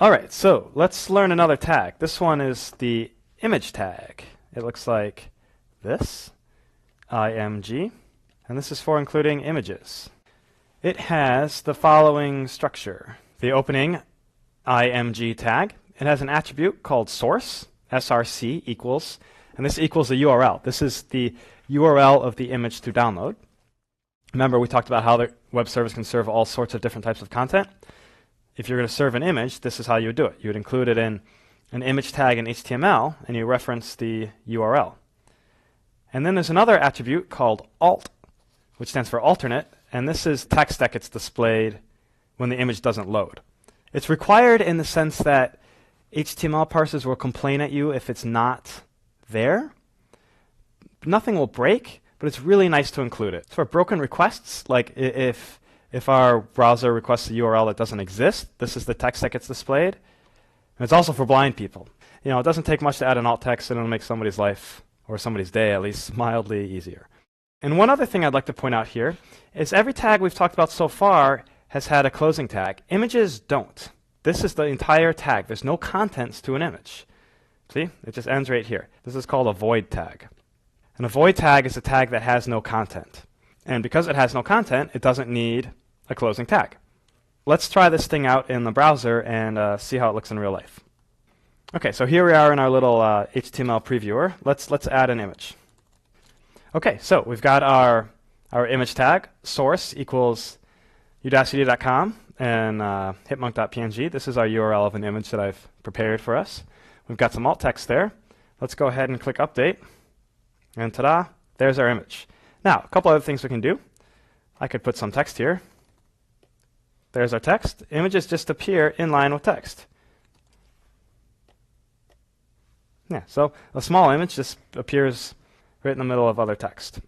Alright, so let's learn another tag. This one is the image tag. It looks like this, img, and this is for including images. It has the following structure. The opening img tag, it has an attribute called source, src equals, and this equals the URL. This is the URL of the image to download. Remember, we talked about how the web service can serve all sorts of different types of content. If you're going to serve an image, this is how you would do it. You would include it in an image tag in HTML, and you reference the URL. And then there's another attribute called alt, which stands for alternate, and this is text that gets displayed when the image doesn't load. It's required in the sense that HTML parsers will complain at you if it's not there. Nothing will break, but it's really nice to include it. For broken requests, like if our browser requests a URL that doesn't exist, this is the text that gets displayed. And it's also for blind people. You know, it doesn't take much to add an alt text, and it'll make somebody's life, or somebody's day at least, mildly easier. And one other thing I'd like to point out here is every tag we've talked about so far has had a closing tag. Images don't. This is the entire tag. There's no contents to an image. See? It just ends right here. This is called a void tag. And a void tag is a tag that has no content. And because it has no content, it doesn't need a closing tag. Let's try this thing out in the browser and see how it looks in real life. Okay, so here we are in our little HTML previewer. Let's add an image. Okay, so we've got our image tag, source equals udacity.com and hitmonk.png. This is our URL of an image that I've prepared for us. We've got some alt text there. Let's go ahead and click update. And ta-da, there's our image. Now, a couple other things we can do. I could put some text here. There's our text. Images just appear in line with text. Yeah, so a small image just appears right in the middle of other text.